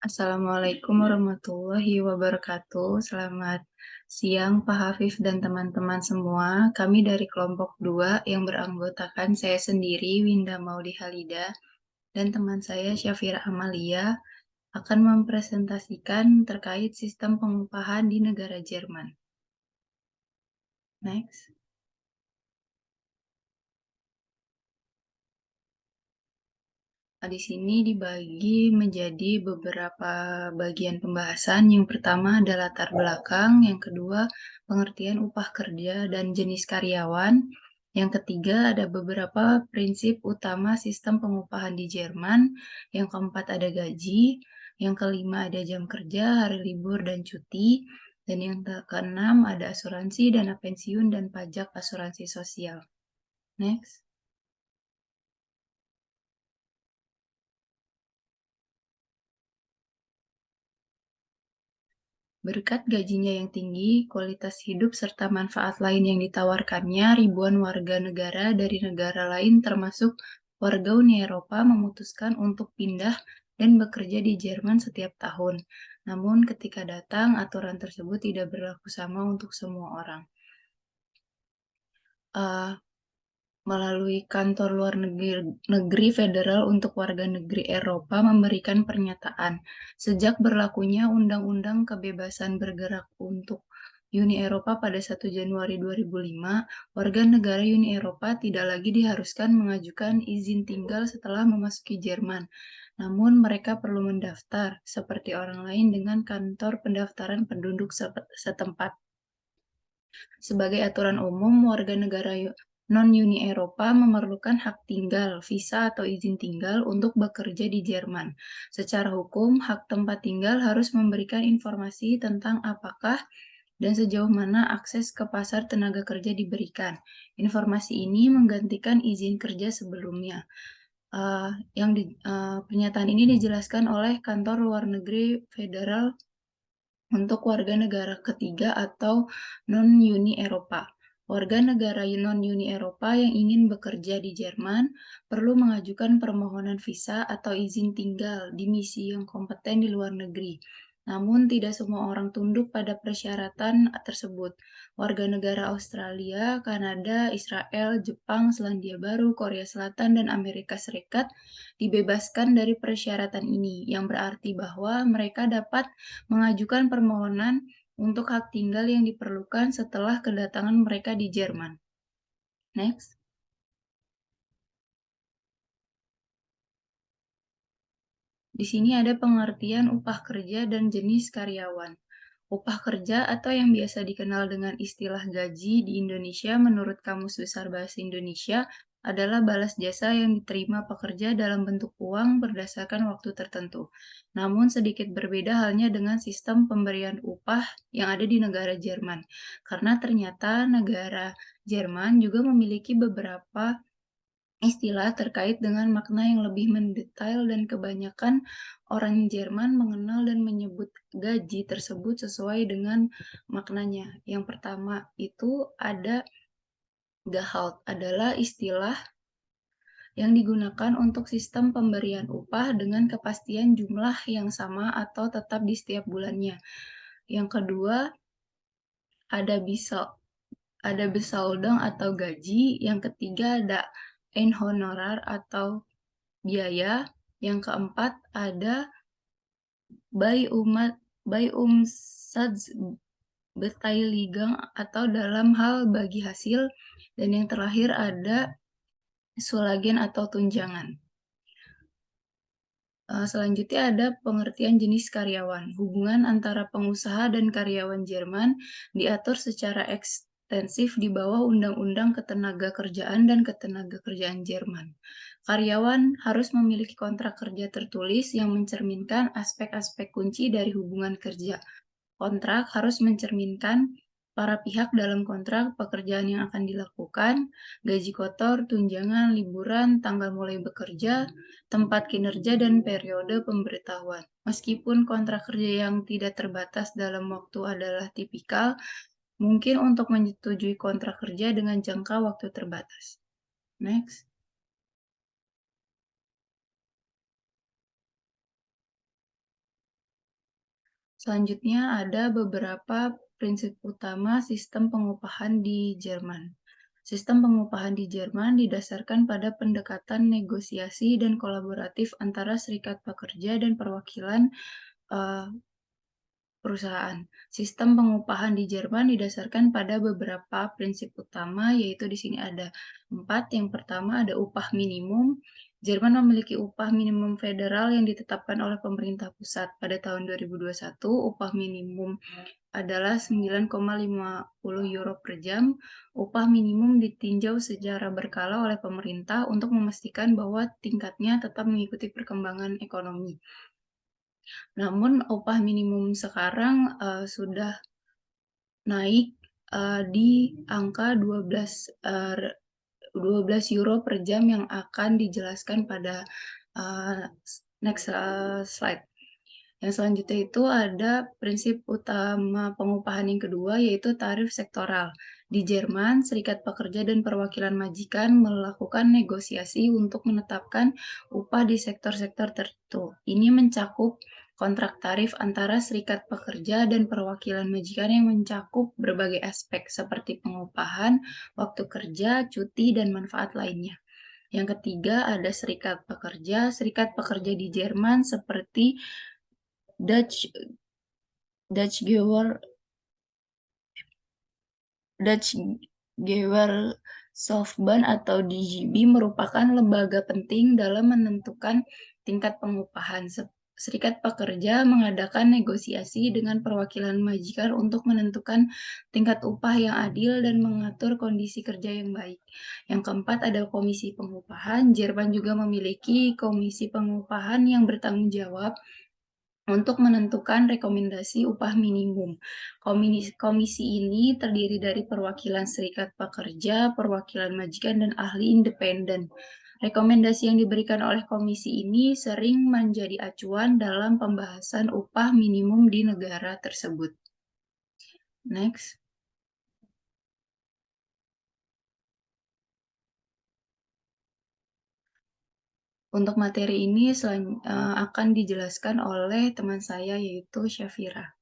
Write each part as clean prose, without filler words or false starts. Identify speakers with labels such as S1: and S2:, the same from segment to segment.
S1: Assalamualaikum warahmatullahi wabarakatuh. Selamat siang Pak Hafif dan teman-teman semua. Kami dari kelompok 2 yang beranggotakan saya sendiri, Winda Maudi Halida, dan teman saya Syafira Amalia akan mempresentasikan terkait sistem pengupahan di negara Jerman. Next. Nah, di sini dibagi menjadi beberapa bagian pembahasan. Yang pertama ada latar belakang, yang kedua pengertian upah kerja dan jenis karyawan, yang ketiga ada beberapa prinsip utama sistem pengupahan di Jerman, yang keempat ada gaji, yang kelima ada jam kerja, hari libur dan cuti, dan yang keenam ada asuransi, dana pensiun, dan pajak asuransi sosial. Next. Berkat gajinya yang tinggi, kualitas hidup serta manfaat lain yang ditawarkannya, ribuan warga negara dari negara lain termasuk warga Uni Eropa memutuskan untuk pindah dan bekerja di Jerman setiap tahun. Namun ketika datang, aturan tersebut tidak berlaku sama untuk semua orang. Eh, Melalui Kantor Luar Negeri Federal untuk Warga Negeri Eropa memberikan pernyataan, sejak berlakunya Undang-Undang Kebebasan Bergerak untuk Uni Eropa pada 1 Januari 2005, warga negara Uni Eropa tidak lagi diharuskan mengajukan izin tinggal setelah memasuki Jerman. Namun mereka perlu mendaftar seperti orang lain dengan kantor pendaftaran penduduk setempat. Sebagai aturan umum, warga negara non-Uni Eropa memerlukan hak tinggal, visa atau izin tinggal untuk bekerja di Jerman. Secara hukum, hak tempat tinggal harus memberikan informasi tentang apakah dan sejauh mana akses ke pasar tenaga kerja diberikan. Informasi ini menggantikan izin kerja sebelumnya. Pernyataan ini dijelaskan oleh Kantor Luar Negeri Federal untuk warga negara ketiga atau non-Uni Eropa. Warga negara non-Uni Eropa yang ingin bekerja di Jerman perlu mengajukan permohonan visa atau izin tinggal di misi yang kompeten di luar negeri. Namun, tidak semua orang tunduk pada persyaratan tersebut. Warga negara Australia, Kanada, Israel, Jepang, Selandia Baru, Korea Selatan, dan Amerika Serikat dibebaskan dari persyaratan ini, yang berarti bahwa mereka dapat mengajukan permohonan untuk hak tinggal yang diperlukan setelah kedatangan mereka di Jerman. Next. Di sini ada pengertian upah kerja dan jenis karyawan. Upah kerja atau yang biasa dikenal dengan istilah gaji di Indonesia menurut Kamus Besar Bahasa Indonesia adalah balas jasa yang diterima pekerja dalam bentuk uang berdasarkan waktu tertentu. Namun sedikit berbeda halnya dengan sistem pemberian upah yang ada di negara Jerman. Karena ternyata negara Jerman juga memiliki beberapa istilah terkait dengan makna yang lebih mendetail dan kebanyakan orang Jerman mengenal dan menyebut gaji tersebut sesuai dengan maknanya. Yang pertama itu ada Gehalt, adalah istilah yang digunakan untuk sistem pemberian upah dengan kepastian jumlah yang sama atau tetap di setiap bulannya. Yang kedua ada Besoldung atau gaji. Yang ketiga ada Einhonorar atau biaya. Yang keempat ada by Umsatzbeteiligung atau dalam hal bagi hasil. Dan yang terakhir ada Zulagen atau tunjangan. Selanjutnya ada pengertian jenis karyawan. Hubungan antara pengusaha dan karyawan Jerman diatur secara ekstensif di bawah Undang-Undang Ketenagakerjaan dan Ketenagakerjaan Jerman. Karyawan harus memiliki kontrak kerja tertulis yang mencerminkan aspek-aspek kunci dari hubungan kerja. Kontrak harus mencerminkan para pihak dalam kontrak pekerjaan yang akan dilakukan, gaji kotor, tunjangan, liburan, tanggal mulai bekerja, tempat kinerja, dan periode pemberitahuan. Meskipun kontrak kerja yang tidak terbatas dalam waktu adalah tipikal, mungkin untuk menyetujui kontrak kerja dengan jangka waktu terbatas. Next. Selanjutnya ada beberapa prinsip utama sistem pengupahan di Jerman. Sistem pengupahan di Jerman didasarkan pada pendekatan negosiasi dan kolaboratif antara serikat pekerja dan perwakilan eh, perusahaan. Sistem pengupahan di Jerman didasarkan pada beberapa prinsip utama, yaitu di sini ada 4. Yang pertama ada upah minimum. Jerman memiliki upah minimum federal yang ditetapkan oleh pemerintah pusat. Pada tahun 2021, upah minimum adalah 9,50 euro per jam. Upah minimum ditinjau secara berkala oleh pemerintah untuk memastikan bahwa tingkatnya tetap mengikuti perkembangan ekonomi. Namun upah minimum sekarang sudah naik di angka 12 euro per jam yang akan dijelaskan pada next slide. Yang selanjutnya itu ada prinsip utama pengupahan yang kedua, yaitu tarif sektoral. Di Jerman, Serikat Pekerja dan Perwakilan Majikan melakukan negosiasi untuk menetapkan upah di sektor-sektor tertentu. Ini mencakup kontrak tarif antara Serikat Pekerja dan Perwakilan Majikan yang mencakup berbagai aspek seperti pengupahan, waktu kerja, cuti, dan manfaat lainnya. Yang ketiga ada Serikat Pekerja. Serikat Pekerja di Jerman seperti Dutch Dutch Gewer Dutch Gewerkschaftbond atau DGB merupakan lembaga penting dalam menentukan tingkat pengupahan. Serikat pekerja mengadakan negosiasi dengan perwakilan majikan untuk menentukan tingkat upah yang adil dan mengatur kondisi kerja yang baik. Yang keempat ada komisi pengupahan. Jerman juga memiliki komisi pengupahan yang bertanggung jawab untuk menentukan rekomendasi upah minimum. Komisi ini terdiri dari perwakilan serikat pekerja, perwakilan majikan, dan ahli independen. Rekomendasi yang diberikan oleh komisi ini sering menjadi acuan dalam pembahasan upah minimum di negara tersebut. Next. Untuk materi ini akan dijelaskan oleh teman saya, yaitu Syafira.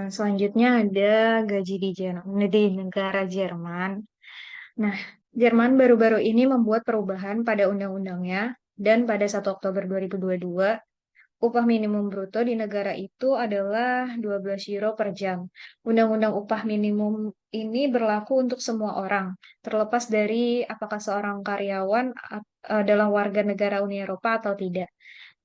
S2: Selanjutnya ada gaji di negara Jerman. Nah, Jerman baru-baru ini membuat perubahan pada undang-undangnya dan pada 1 Oktober 2022, upah minimum bruto di negara itu adalah 12 euro per jam. Undang-undang upah minimum ini berlaku untuk semua orang, terlepas dari apakah seorang karyawan adalah warga negara Uni Eropa atau tidak.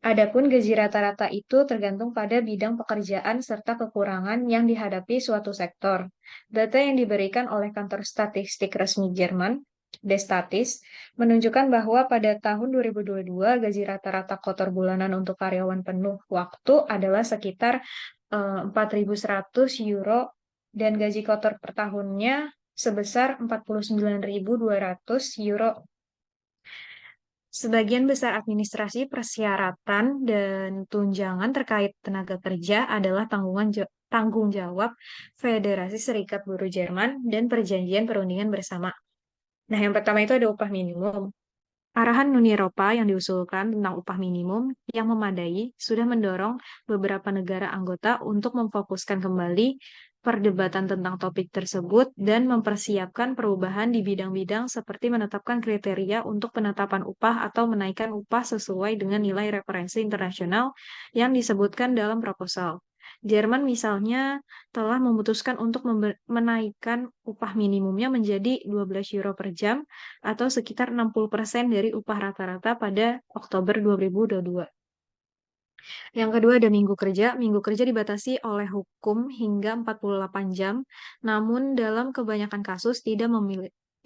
S2: Adapun gaji rata-rata itu tergantung pada bidang pekerjaan serta kekurangan yang dihadapi suatu sektor. Data yang diberikan oleh kantor statistik resmi Jerman, Destatis, menunjukkan bahwa pada tahun 2022 gaji rata-rata kotor bulanan untuk karyawan penuh waktu adalah sekitar 4.100 euro dan gaji kotor per tahunnya sebesar 49.200 euro. Sebagian besar administrasi, persyaratan, dan tunjangan terkait tenaga kerja adalah tanggung jawab Federasi Serikat Buruh Jerman dan Perjanjian Perundingan Bersama. Nah, yang pertama itu ada upah minimum. Arahan Uni Eropa yang diusulkan tentang upah minimum yang memadai sudah mendorong beberapa negara anggota untuk memfokuskan kembali perdebatan tentang topik tersebut dan mempersiapkan perubahan di bidang-bidang seperti menetapkan kriteria untuk penetapan upah atau menaikkan upah sesuai dengan nilai referensi internasional yang disebutkan dalam proposal. Jerman misalnya telah memutuskan untuk menaikkan upah minimumnya menjadi 12 euro per jam atau sekitar 60% dari upah rata-rata pada Oktober 2022. Yang kedua ada minggu kerja. Minggu kerja dibatasi oleh hukum hingga 48 jam, namun dalam kebanyakan kasus tidak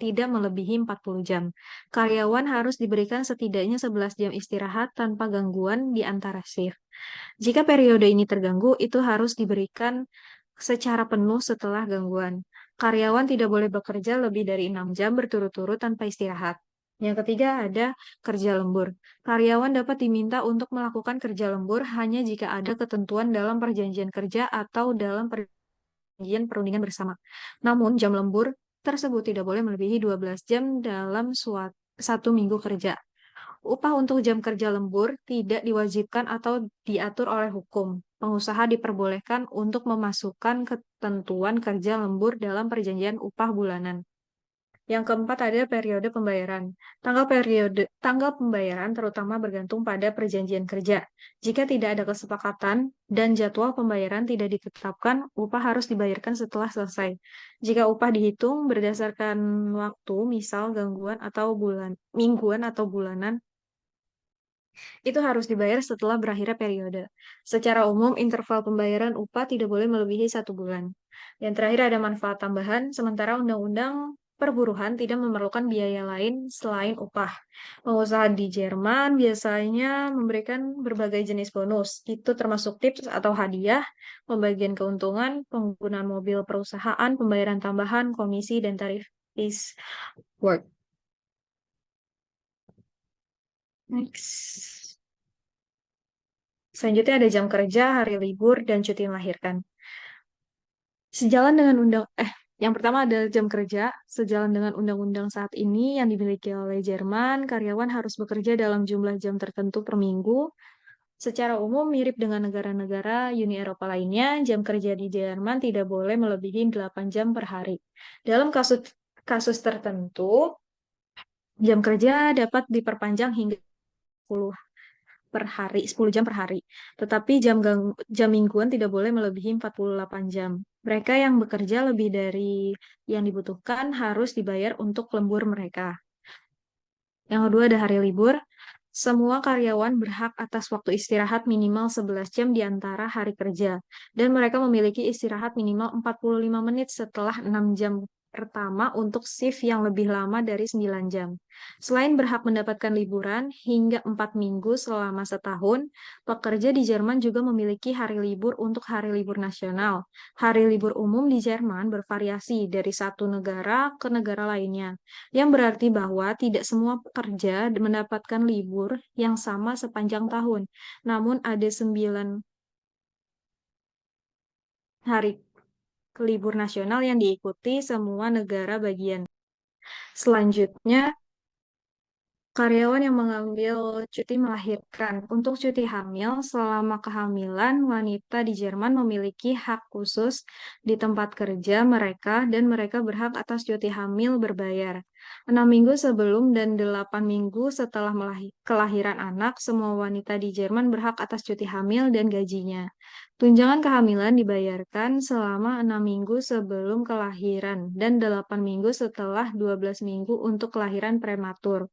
S2: melebihi 40 jam. Karyawan harus diberikan setidaknya 11 jam istirahat tanpa gangguan di antara shift. Jika periode ini terganggu, itu harus diberikan secara penuh setelah gangguan. Karyawan tidak boleh bekerja lebih dari 6 jam berturut-turut tanpa istirahat. Yang ketiga ada kerja lembur. Karyawan dapat diminta untuk melakukan kerja lembur hanya jika ada ketentuan dalam perjanjian kerja atau dalam perjanjian perundingan bersama. Namun, jam lembur tersebut tidak boleh melebihi 12 jam dalam satu minggu kerja. Upah untuk jam kerja lembur tidak diwajibkan atau diatur oleh hukum. Pengusaha diperbolehkan untuk memasukkan ketentuan kerja lembur dalam perjanjian upah bulanan. Yang keempat ada periode pembayaran. Tanggal pembayaran terutama bergantung pada perjanjian kerja. Jika tidak ada kesepakatan dan jadwal pembayaran tidak ditetapkan, upah harus dibayarkan setelah selesai. Jika upah dihitung berdasarkan waktu, misal mingguan atau bulanan, itu harus dibayar setelah berakhirnya periode. Secara umum, interval pembayaran upah tidak boleh melebihi 1 bulan. Yang terakhir ada manfaat tambahan, sementara Undang-Undang Perburuhan tidak memerlukan biaya lain selain upah. Pengusaha di Jerman biasanya memberikan berbagai jenis bonus. Itu termasuk tips atau hadiah, pembagian keuntungan, penggunaan mobil perusahaan, pembayaran tambahan, komisi, dan tarif is work. Next. Selanjutnya ada jam kerja, hari libur, dan cuti melahirkan. Sejalan dengan yang pertama ada jam kerja. Sejalan dengan undang-undang saat ini yang dimiliki oleh Jerman, karyawan harus bekerja dalam jumlah jam tertentu per minggu. Secara umum mirip dengan negara-negara Uni Eropa lainnya, jam kerja di Jerman tidak boleh melebihi 8 jam per hari. Dalam kasus kasus tertentu, jam kerja dapat diperpanjang hingga 10 jam per hari. Tetapi jam mingguan tidak boleh melebihi 48 jam. Mereka yang bekerja lebih dari yang dibutuhkan harus dibayar untuk lembur mereka. Yang kedua ada hari libur. Semua karyawan berhak atas waktu istirahat minimal 11 jam di antara hari kerja. Dan mereka memiliki istirahat minimal 45 menit setelah 6 jam pertama untuk shift yang lebih lama dari 9 jam. Selain berhak mendapatkan liburan hingga 4 minggu selama setahun, pekerja di Jerman juga memiliki hari libur untuk hari libur nasional. Hari libur umum di Jerman bervariasi dari satu negara ke negara lainnya yang berarti bahwa tidak semua pekerja mendapatkan libur yang sama sepanjang tahun. Namun ada 9 hari libur nasional yang diikuti semua negara bagian. Selanjutnya, karyawan yang mengambil cuti melahirkan. Untuk cuti hamil, selama kehamilan, wanita di Jerman memiliki hak khusus di tempat kerja mereka dan mereka berhak atas cuti hamil berbayar. 6 minggu sebelum dan 8 minggu setelah kelahiran anak, semua wanita di Jerman berhak atas cuti hamil dan gajinya. Tunjangan kehamilan dibayarkan selama 6 minggu sebelum kelahiran dan 8 minggu setelah 12 minggu untuk kelahiran prematur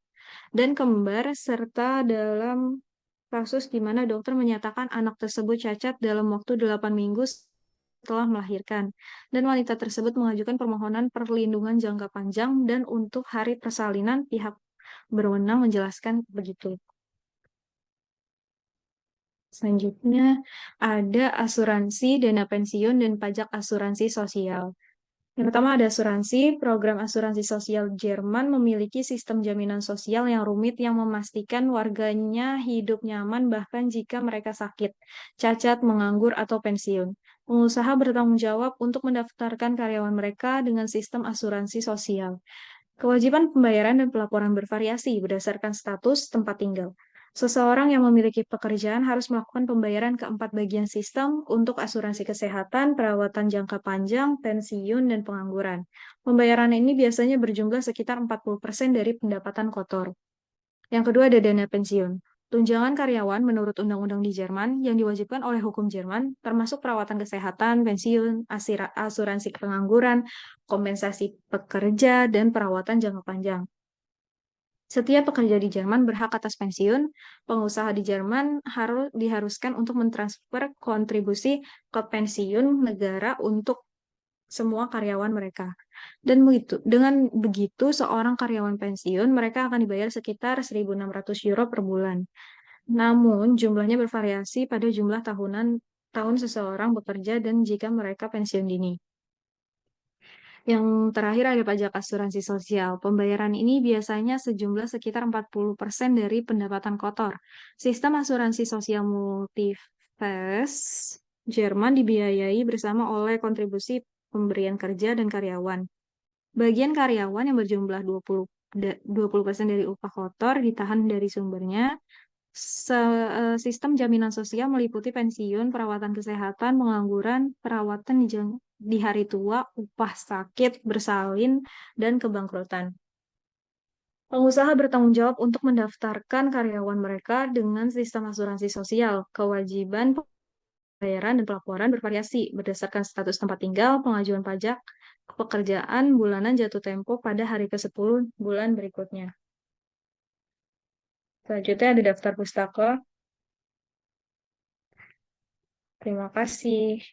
S2: dan kembar, serta dalam kasus di mana dokter menyatakan anak tersebut cacat dalam waktu 8 minggu setelah melahirkan, dan wanita tersebut mengajukan permohonan perlindungan jangka panjang dan untuk hari persalinan pihak berwenang menjelaskan begitu. Selanjutnya ada asuransi, dana pensiun, dan pajak asuransi sosial. Yang pertama ada asuransi. Program asuransi sosial Jerman memiliki sistem jaminan sosial yang rumit yang memastikan warganya hidup nyaman bahkan jika mereka sakit, cacat, menganggur, atau pensiun. Pengusaha bertanggung jawab untuk mendaftarkan karyawan mereka dengan sistem asuransi sosial. Kewajiban pembayaran dan pelaporan bervariasi berdasarkan status tempat tinggal. Seseorang yang memiliki pekerjaan harus melakukan pembayaran ke 4 bagian sistem untuk asuransi kesehatan, perawatan jangka panjang, pensiun, dan pengangguran. Pembayaran ini biasanya berjumlah sekitar 40% dari pendapatan kotor. Yang kedua ada dana pensiun. Tunjangan karyawan menurut undang-undang di Jerman yang diwajibkan oleh hukum Jerman, termasuk perawatan kesehatan, pensiun, asuransi pengangguran, kompensasi pekerja, dan perawatan jangka panjang. Setiap pekerja di Jerman berhak atas pensiun. Pengusaha di Jerman diharuskan untuk mentransfer kontribusi ke pensiun negara untuk semua karyawan mereka. Dan dengan begitu, seorang karyawan pensiun, mereka akan dibayar sekitar 1.600 euro per bulan. Namun, jumlahnya bervariasi pada jumlah tahun seseorang bekerja dan jika mereka pensiun dini. Yang terakhir ada pajak asuransi sosial. Pembayaran ini biasanya sejumlah sekitar 40% dari pendapatan kotor. Sistem asuransi sosial multivest Jerman dibiayai bersama oleh kontribusi pemberian kerja dan karyawan. Bagian karyawan yang berjumlah 20% dari upah kotor ditahan dari sumbernya. Sistem jaminan sosial meliputi pensiun, perawatan kesehatan, pengangguran, perawatan di hari tua, upah sakit, bersalin, dan kebangkrutan. Pengusaha bertanggung jawab untuk mendaftarkan karyawan mereka dengan sistem asuransi sosial. Kewajiban pembayaran dan pelaporan bervariasi berdasarkan status tempat tinggal, pengajuan pajak, pekerjaan, bulanan jatuh tempo pada hari ke-10 bulan berikutnya. Selanjutnya ada daftar pustaka. Terima kasih.